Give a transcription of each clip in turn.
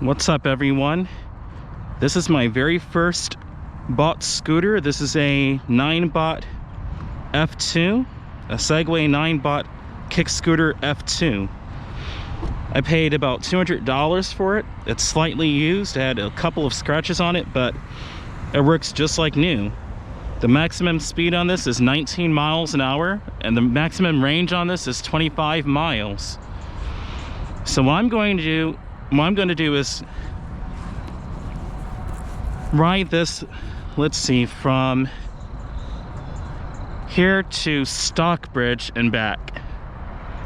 What's up, everyone? This is my very first bought scooter. This is a Ninebot F2, a Segway Ninebot kick scooter F2. I paid about $200 for it. It's slightly used. It had a couple of scratches on it, but it works just like new. The maximum speed on this is 19 miles an hour, and the maximum range on this is 25 miles. So what I'm going to do is ride this, let's see, from here to Stockbridge and back.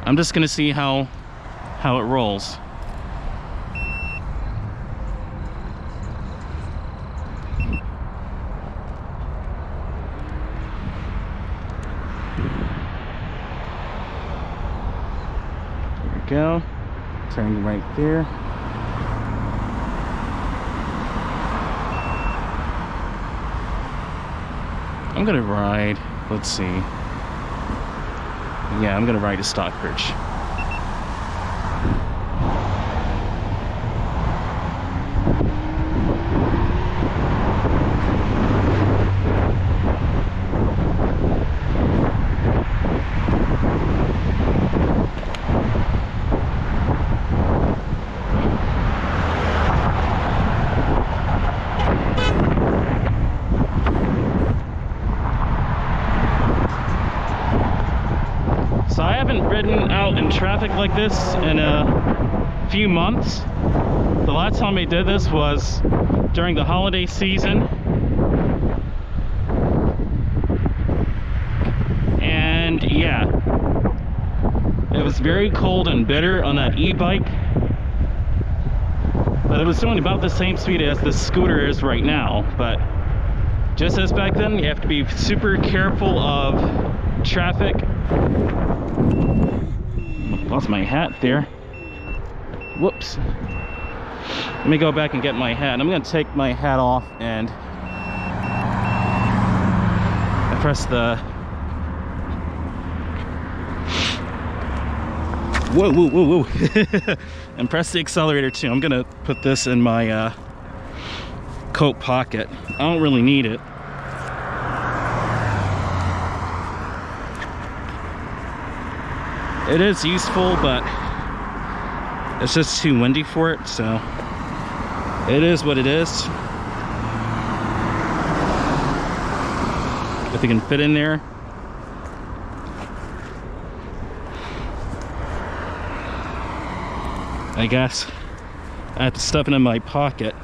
I'm just gonna see how it rolls. There we go. Turning right there. I'm gonna ride, let's see. Yeah, I'm gonna ride to Stockbridge. So I haven't ridden out in traffic like this in a few months. The last time I did this was during the holiday season. And yeah, it was very cold and bitter on that e-bike. But it was doing about the same speed as this scooter is right now. But just as back then, you have to be super careful of traffic. Lost my hat there. Whoops. Let me go back and get my hat. I'm gonna take my hat off and I press the whoa and press the accelerator too. I'm gonna put this in my coat pocket. I don't really need it. It is useful, but it's just too windy for it, so it is what it is. If it can fit in there. I guess I have to stuff it in my pocket.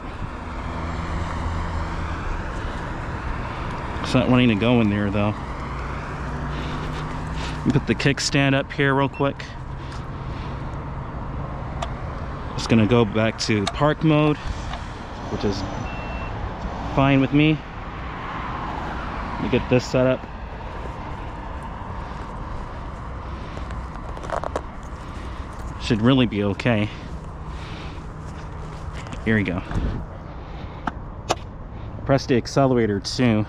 It's not wanting to go in there though. Put the kickstand up here real quick. Just gonna go back to park mode, which is fine with me. Let me get this set up. Should really be okay. Here we go. Press the accelerator too.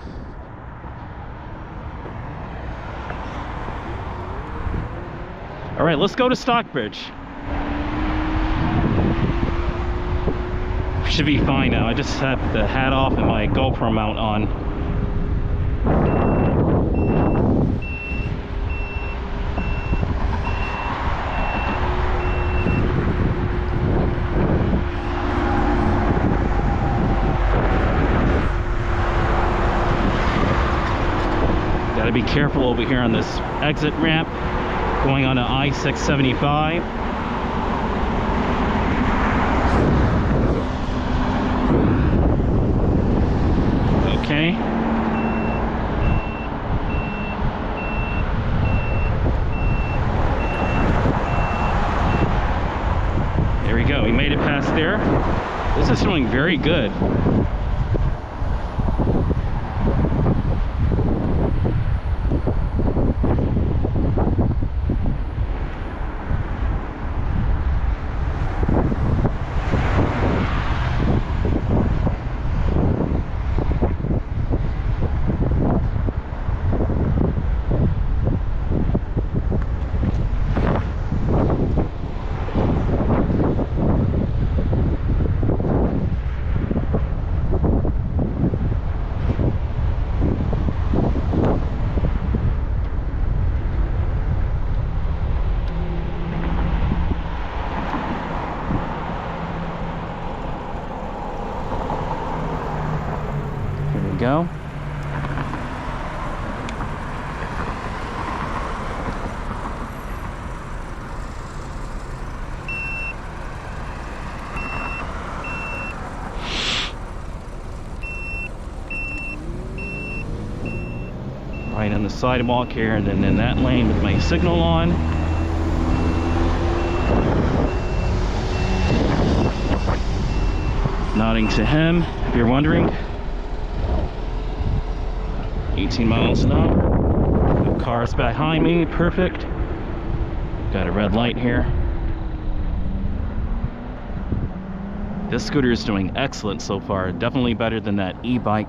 All right, let's go to Stockbridge. Should be fine now. I just have the hat off and my GoPro mount on. Gotta be careful over here on this exit ramp. Going on to I-675. Okay. There we go. We made it past there. This is doing very good. go. Right on the sidewalk here, and then in that lane with my signal on. Nodding to him, if you're wondering. 18 miles an hour. No cars behind me, perfect. Got a red light here. This scooter is doing excellent so far. Definitely better than that e-bike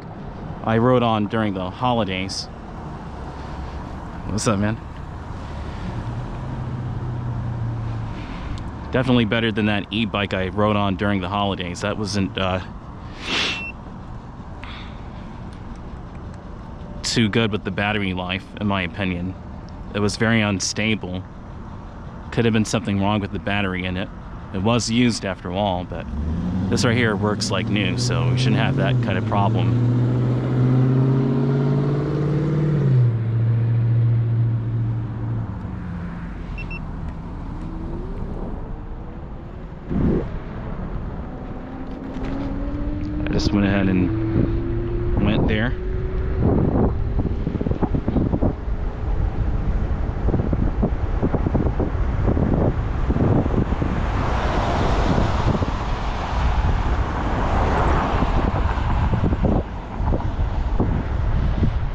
I rode on during the holidays. What's up, man? Definitely better than that e-bike I rode on during the holidays. That wasn't too good with the battery life, in my opinion. It was very unstable. Could have been something wrong with the battery in it. It was used after all, but this right here works like new, so we shouldn't have that kind of problem. I just went ahead and went there.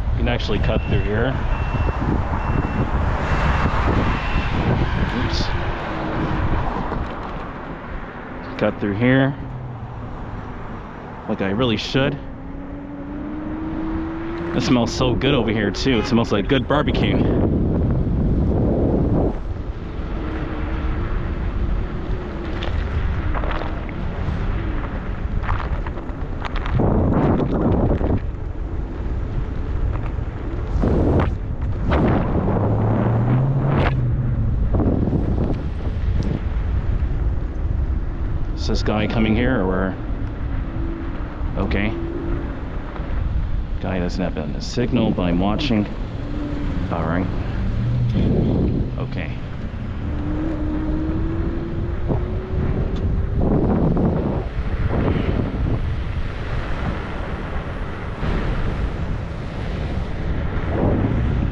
You can actually cut through here. Oops. Cut through here. Like I really should. It smells so good over here too. It smells like good barbecue. Is this guy coming here or? Okay. Guy doesn't have a signal, but I'm watching. Alright. Okay.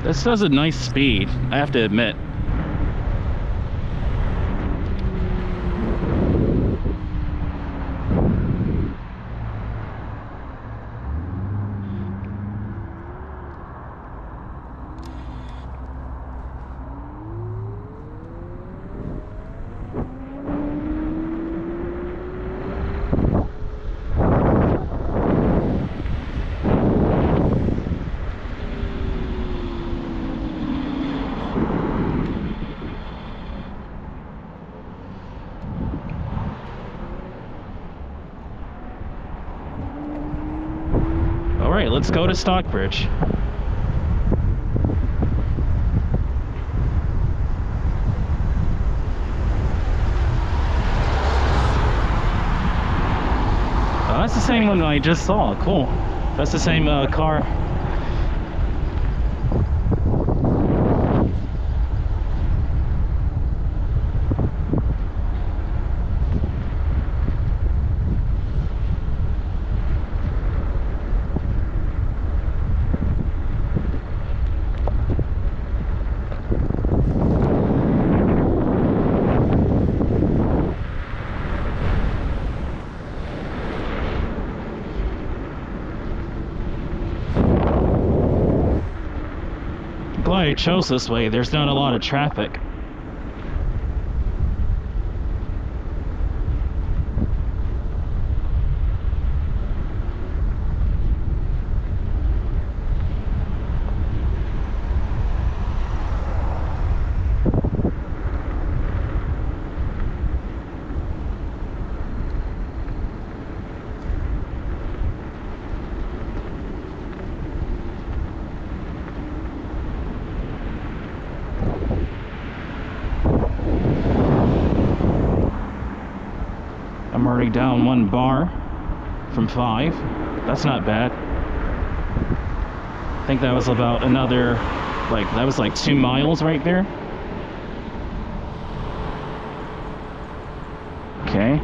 This does a nice speed, I have to admit. Alright, let's go to Stockbridge. Oh, that's the same one I just saw. Cool. That's the same car. Glad I chose this way. There's not a lot of traffic. I'm already down 1 bar from 5. That's not bad. I think that was about another, like, that was like 2 miles right there. Okay.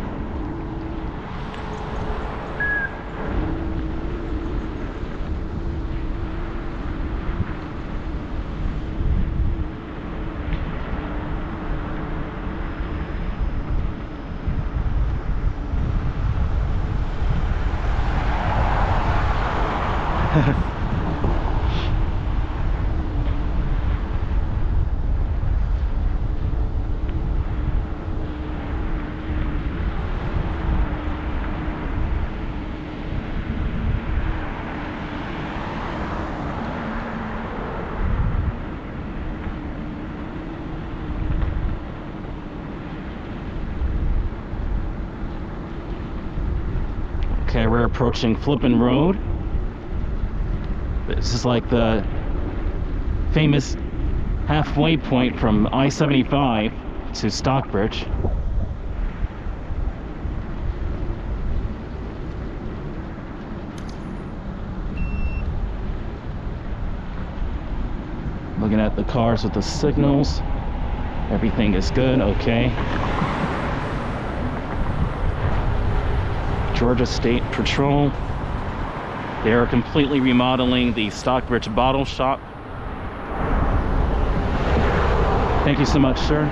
Okay, we're approaching Flippin' Road. This is like the famous halfway point from I-75 to Stockbridge. Looking at the cars with the signals. Everything is good, okay. Georgia State Patrol. They are completely remodeling the Stockbridge bottle shop. Thank you so much, sir.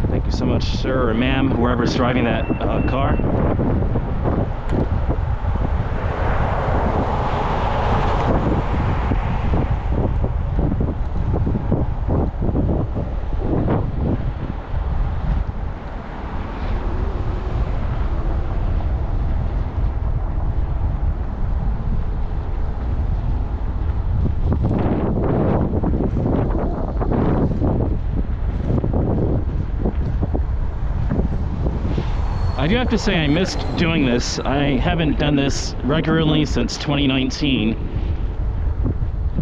Thank you so much, sir or ma'am, whoever's driving that car. I do have to say I missed doing this. I haven't done this regularly since 2019.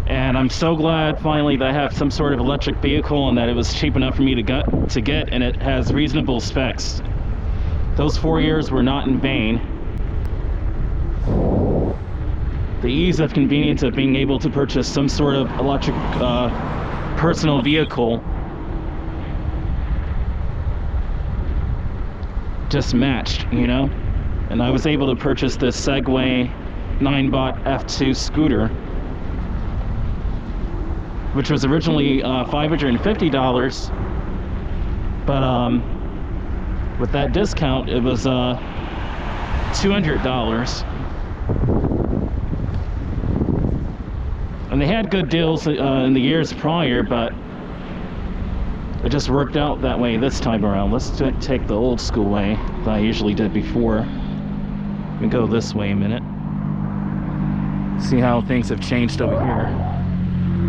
And I'm so glad finally that I have some sort of electric vehicle and that it was cheap enough for me to get, and it has reasonable specs. Those 4 years were not in vain. The ease of convenience of being able to purchase some sort of electric personal vehicle just matched, you know. And I was able to purchase this Segway Ninebot F2 scooter, which was originally $550, but with that discount it was $200. And they had good deals in the years prior, but it just worked out that way this time around. Let's take the old school way that I usually did before. We go this way a minute. See how things have changed over here.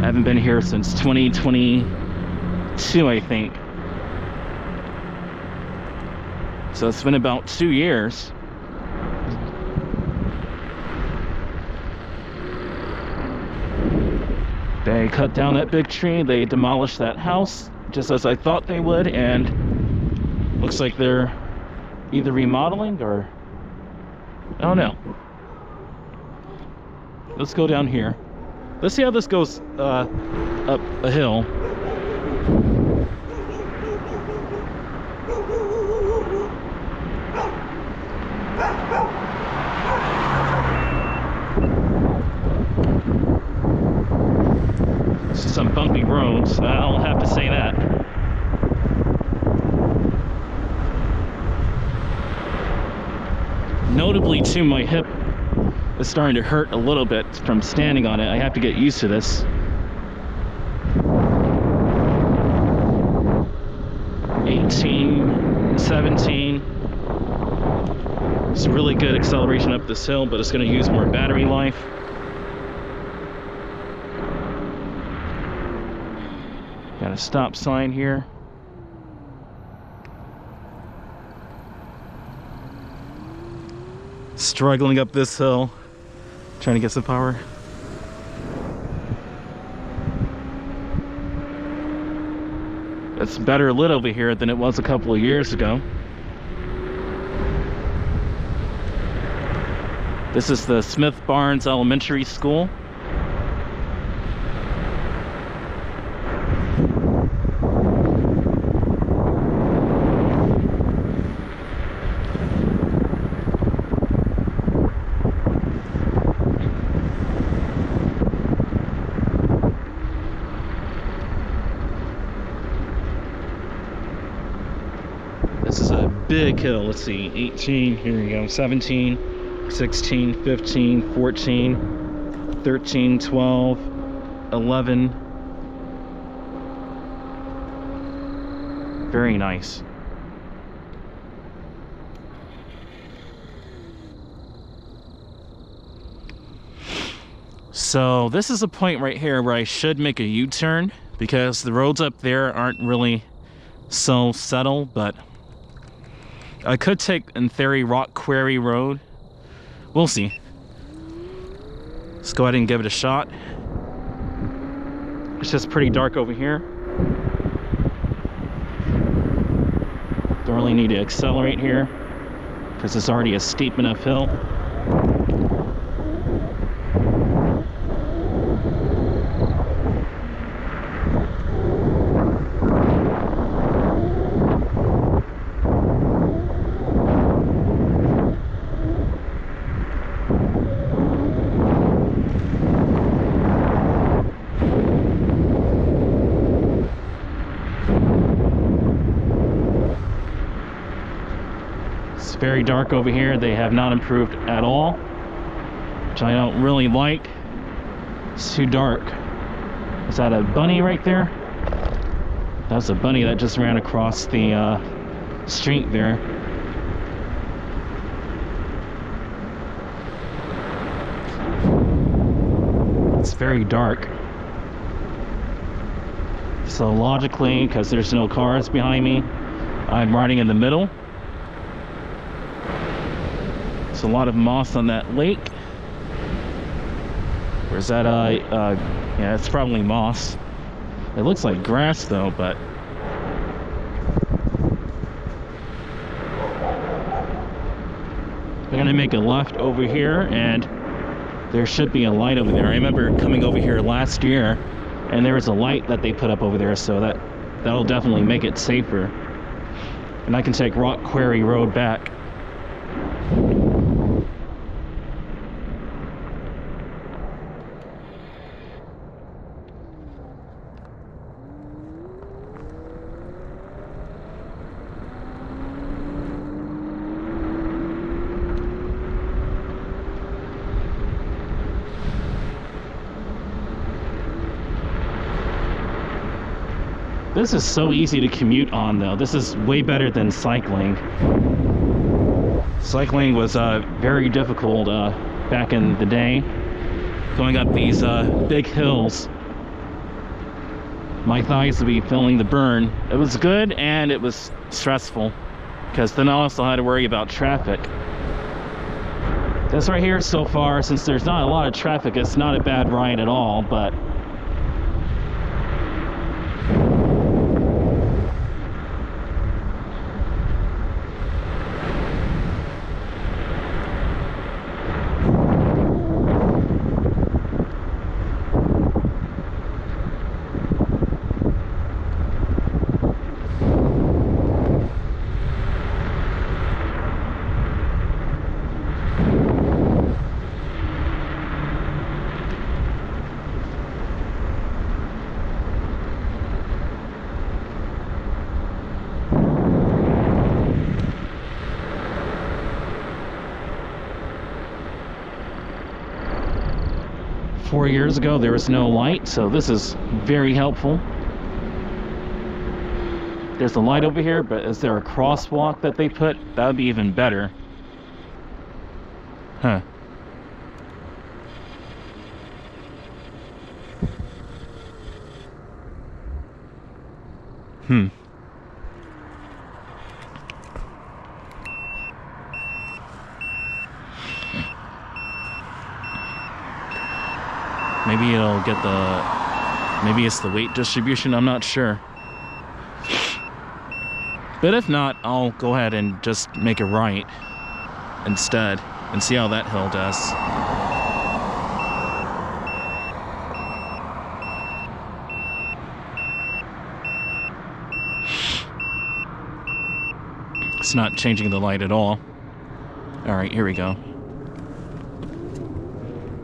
I haven't been here since 2022, I think. So it's been about 2 years. They cut down that big tree, they demolished that house, just as I thought they would, and looks like they're either remodeling or I don't know. Let's go down here. Let's see how this goes up a hill. Some bumpy roads, I'll have to say that. Notably too, my hip is starting to hurt a little bit from standing on it. I have to get used to this. 18, 17. It's really good acceleration up this hill, but it's going to use more battery life. Got a stop sign here. Struggling up this hill, trying to get some power. It's better lit over here than it was a couple of years ago. This is the Smith Barnes Elementary School. This is a big hill. Let's see, 18, here we go, 17, 16, 15, 14, 13, 12, 11. Very nice. So this is a point right here where I should make a U-turn because the roads up there aren't really so settled, but I could take, in theory, Rock Quarry Road. We'll see. Let's go ahead and give it a shot. It's just pretty dark over here. Don't really need to accelerate here because it's already a steep enough hill. Very dark over here. They have not improved at all, which I don't really like. It's too dark. Is that a bunny right there? That's a bunny that just ran across the street there. It's very dark. So logically, because there's no cars behind me, I'm riding in the middle. A lot of moss on that lake. Where's that? Yeah, it's probably moss. It looks like grass though, but we're gonna make a left over here, and there should be a light over there. I remember coming over here last year, and there was a light that they put up over there, so that'll definitely make it safer. And I can take Rock Quarry Road back. This is so easy to commute on though. This is way better than cycling. Cycling was very difficult back in the day. Going up these big hills. My thighs would be feeling the burn. It was good and it was stressful because then I also had to worry about traffic. This right here so far, since there's not a lot of traffic, it's not a bad ride at all, but ...4 years ago there was no light, so this is very helpful. There's a light over here, but is there a crosswalk that they put? That would be even better. Huh. Maybe it'll get maybe it's the weight distribution, I'm not sure. But if not, I'll go ahead and just make a right instead. and see how that hill does. It's not changing the light at all. All right, here we go.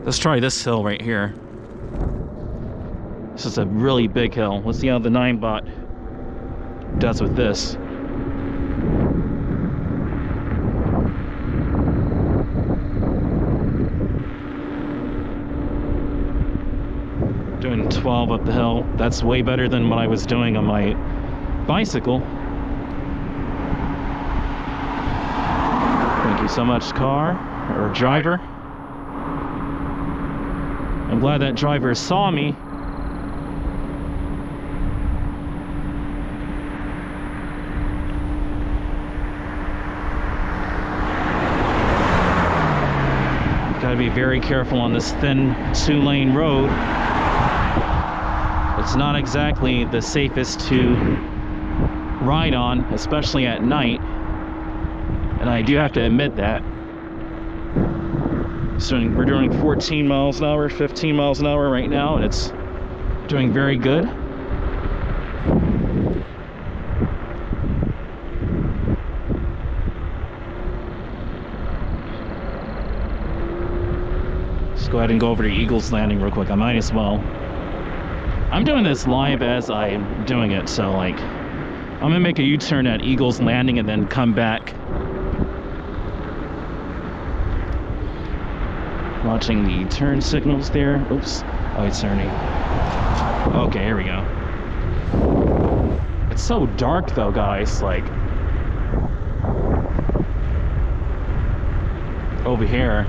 Let's try this hill right here. This is a really big hill. Let's see how the Ninebot does with this. Doing 12 up the hill. That's way better than what I was doing on my bicycle. Thank you so much, car or driver. I'm glad that driver saw me. Gotta be very careful on this thin 2-lane road. It's not exactly the safest to ride on, especially at night. And I do have to admit that. So we're doing 14 miles an hour, 15 miles an hour right now, and it's doing very good. Let's go ahead and go over to Eagles Landing real quick. I might as well. I'm doing this live as I'm doing it, so like, I'm gonna make a U-turn at Eagles Landing and then come back. Watching the turn signals there. Oops. Oh, it's turning. Okay, here we go. It's so dark though, guys. Like, over here.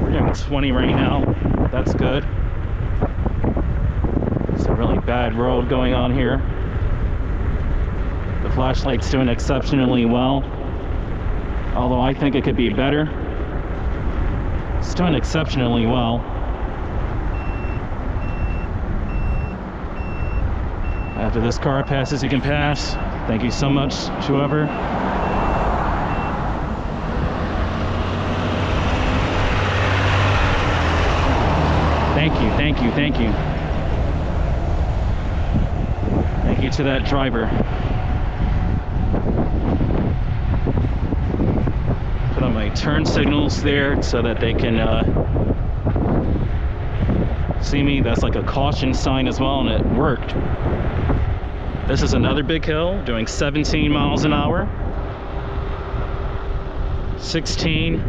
We're doing 20 right now. That's good. It's a really bad road going on here. The flashlight's doing exceptionally well. Although I think it could be better. It's doing exceptionally well. After this car passes, you can pass. Thank you so much, whoever. Thank you, thank you, thank you. Thank you to that driver. Put on my turn signals there so that they can see me. That's like a caution sign as well, and it worked. This is another big hill, doing 17 miles an hour. 16.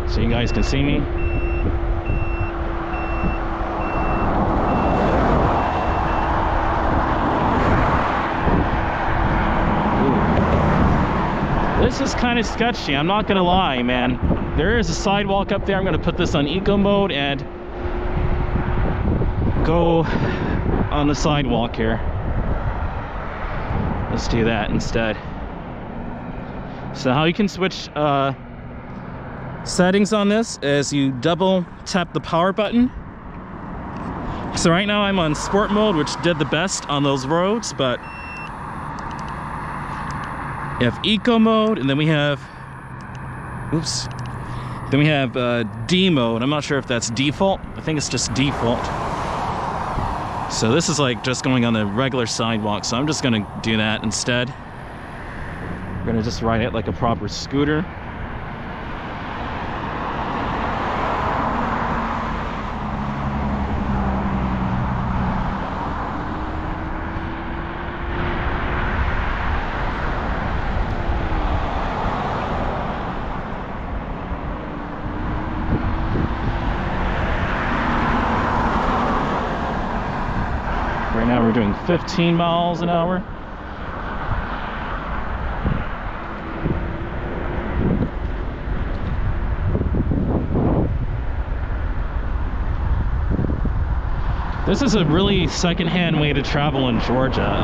So you guys can see me. This is kind of sketchy, I'm not gonna lie, man. There is a sidewalk up there. I'm gonna put this on eco mode and go on the sidewalk here. Let's do that instead. So how you can switch settings on this is you double tap the power button. So right now I'm on sport mode, which did the best on those roads, but you have eco mode, and then we have, oops, then we have D mode. I'm not sure if that's default. I think it's just default. So this is like just going on the regular sidewalk, so I'm just gonna do that instead. We're gonna just ride it like a proper scooter. Right now we're doing 15 miles an hour. This is a really second-hand way to travel in Georgia.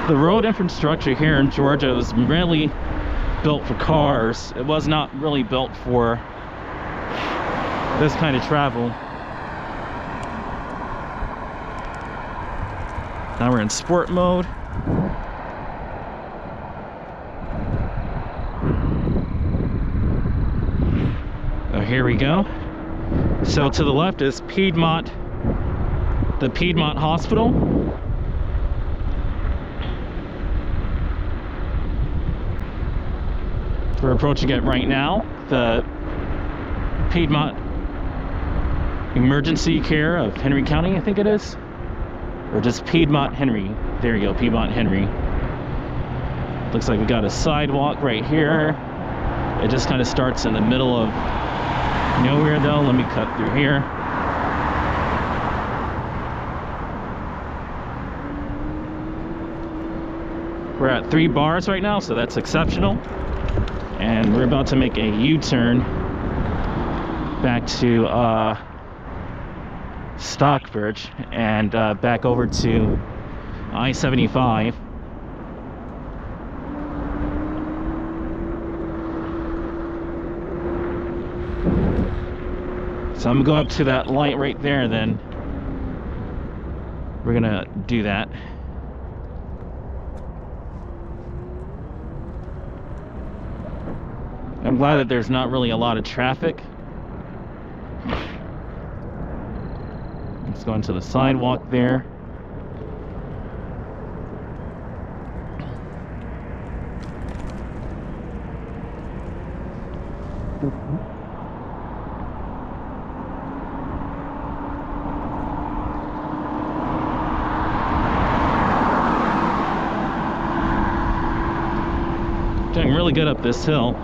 The road infrastructure here in Georgia was really built for cars. It was not really built for this kind of travel. Now we're in sport mode. Oh, here we go. So to the left is Piedmont, the Piedmont Hospital. We're approaching it right now. The Piedmont Emergency Care of Henry County, I think it is. Or just Piedmont Henry. There you go, Piedmont Henry. Looks like we got a sidewalk right here. It just kind of starts in the middle of nowhere though. Let me cut through here. We're at 3 bars right now, so that's exceptional. And we're about to make a U-turn back to Stockbridge and back over to I-75. So I'm gonna go up to that light right there, then we're gonna do that. I'm glad that there's not really a lot of traffic. Let's go into the sidewalk there. Doing really good up this hill.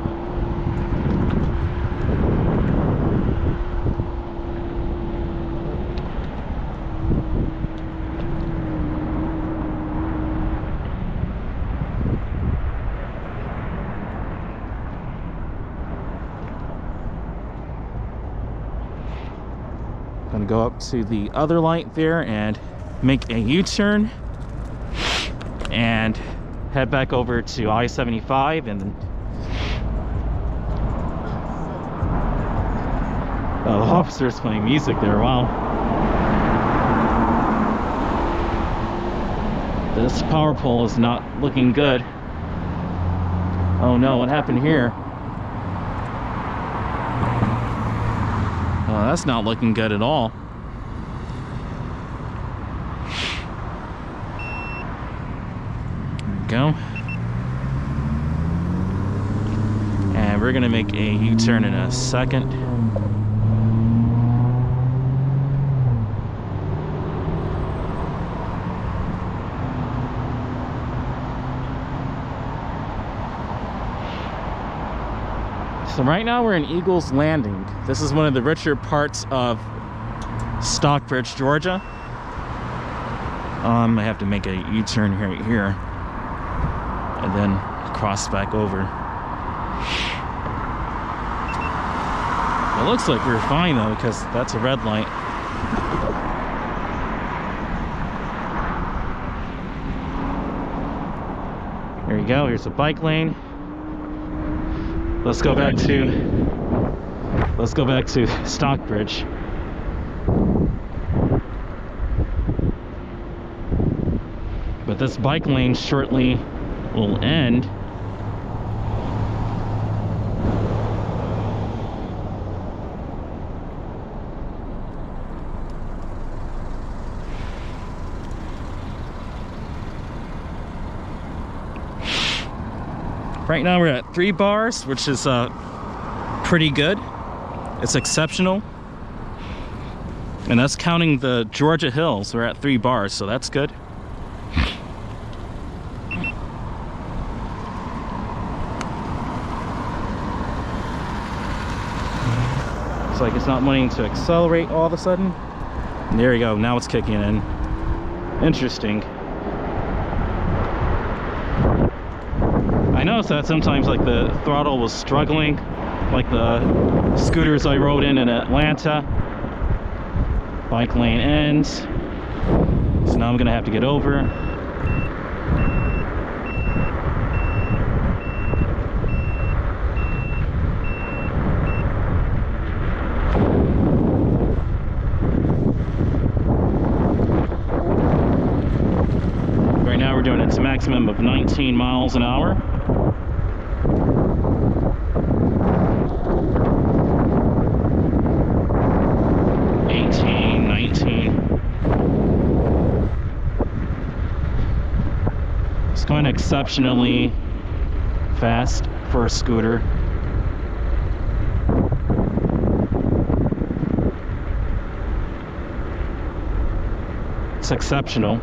Gonna go up to the other light there and make a U-turn and head back over to I-75 and then the officer's playing music there. Wow. This power pole is not looking good. Oh no, what happened here? Oh, that's not looking good at all. There we go. And we're gonna make a U-turn in a second. So right now we're in Eagles Landing. This is one of the richer parts of Stockbridge, Georgia. I have to make a U-turn here and then cross back over. It looks like we're fine though, because that's a red light. There you go, here's a bike lane. Let's go back to Stockbridge. But this bike lane shortly will end. Right now we're at 3 bars, which is pretty good. It's exceptional. And that's counting the Georgia hills. We're at 3 bars, so that's good. It's like it's not wanting to accelerate all of a sudden. And there you go, now it's kicking in. Interesting. I noticed that sometimes like the throttle was struggling, like the scooters I rode in Atlanta. Bike lane ends, so now I'm gonna have to get over. we're doing it to a maximum of 19 miles an hour. It's going exceptionally fast for a scooter. It's exceptional.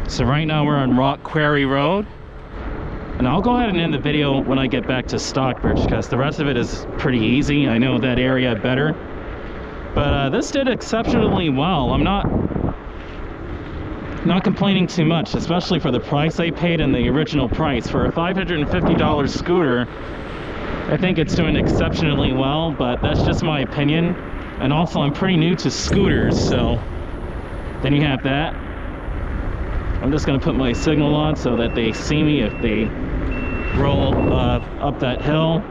So right now we're on Rock Quarry Road, and I'll go ahead and end the video when I get back to Stockbridge because the rest of it is pretty easy. I know that area better, but this did exceptionally well. I'm not complaining too much, especially for the price I paid and the original price. For a $550 scooter, I think it's doing exceptionally well, but that's just my opinion. And also I'm pretty new to scooters, so then you have that. I'm just going to put my signal on so that they see me if they roll up that hill.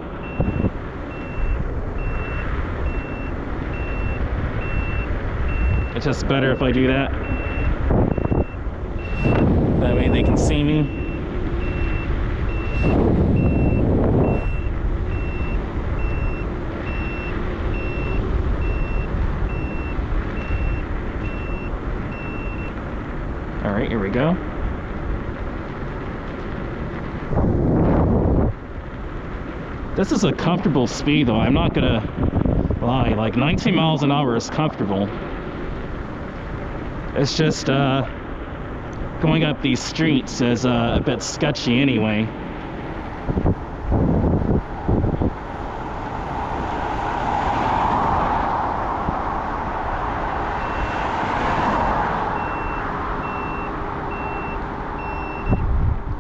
It's just better if I do that. That way they can see me. All right, here we go. This is a comfortable speed though, I'm not gonna lie, like 19 miles an hour is comfortable. It's just going up these streets is a bit sketchy anyway.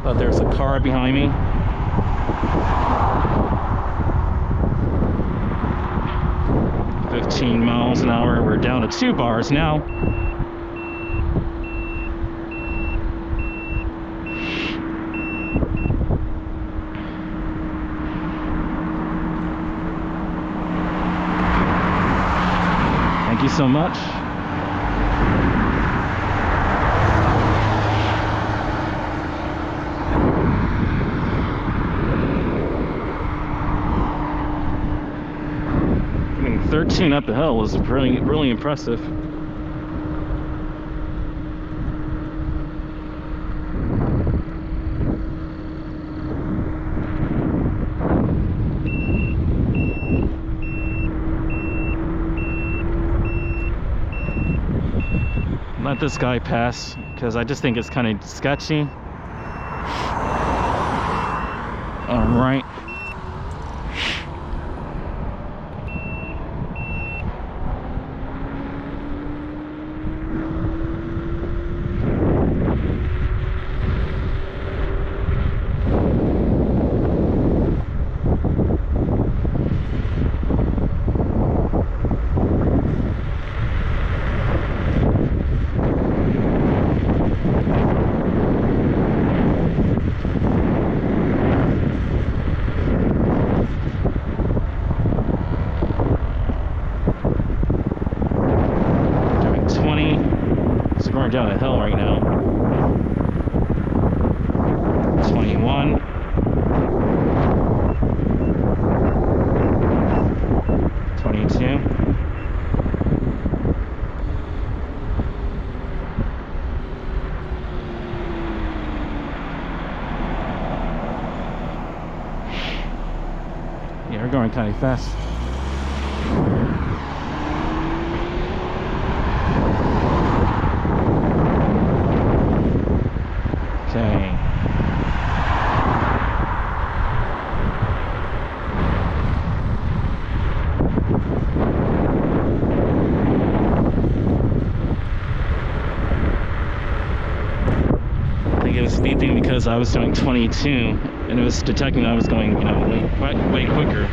But there's a car behind me. $15 miles an hour. We're down to 2 bars now. Thank you so much. I mean, 13 up the hill was really impressive. Let this guy pass because I just think it's kind of sketchy. All right. Going down a hill right now. 21. 22. Yeah, we're going kind of fast. Okay. I think it was beeping because I was doing 22 and it was detecting I was going, you know, way quicker.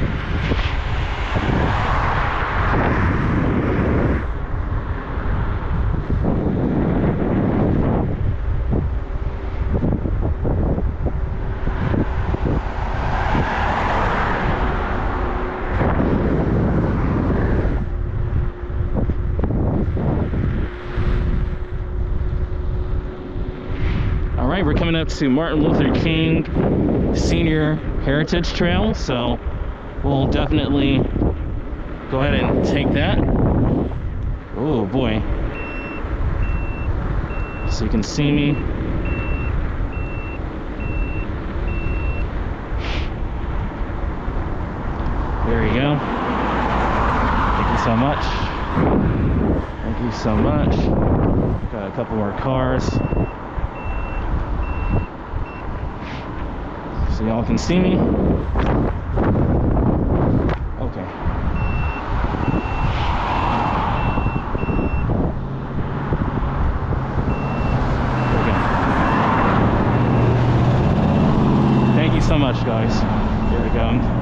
we're coming up to Martin Luther King Senior Heritage Trail, so we'll definitely go ahead and take that. Oh boy. So you can see me. There you go. Thank you so much. Thank you so much. Got a couple more cars. So y'all can see me. Okay. Thank you so much, guys. Here we go.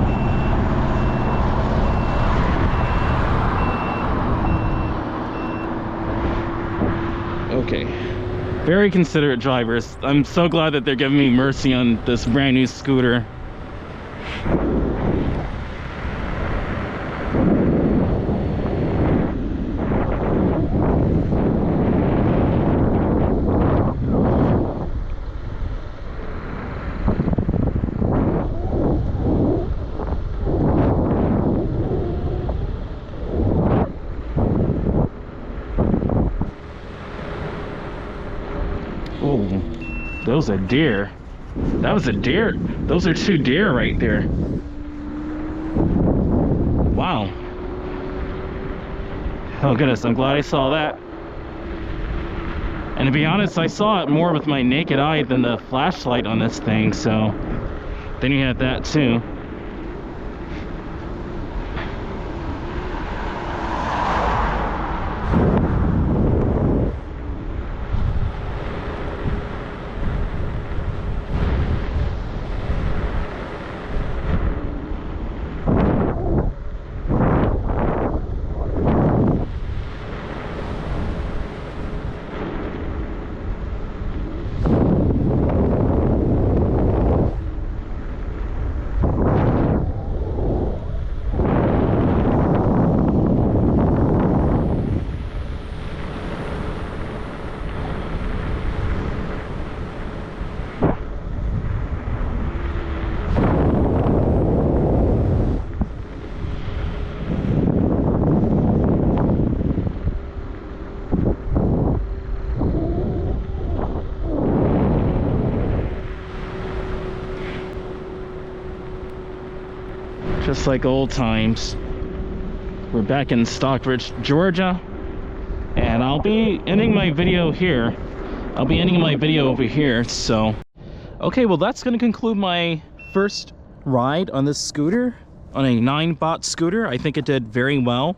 Okay, very considerate drivers. I'm so glad that they're giving me mercy on this brand new scooter. Oh, those are deer. That was a deer. Those are 2 deer right there. Wow. Oh goodness, I'm glad I saw that. And to be honest, I saw it more with my naked eye than the flashlight on this thing, so then you had that too. Just like old times. We're back in Stockbridge, Georgia, and I'll be ending my video here. I'll be ending my video over here, so. Okay, well that's gonna conclude my first ride on this scooter, on a Ninebot scooter. I think it did very well.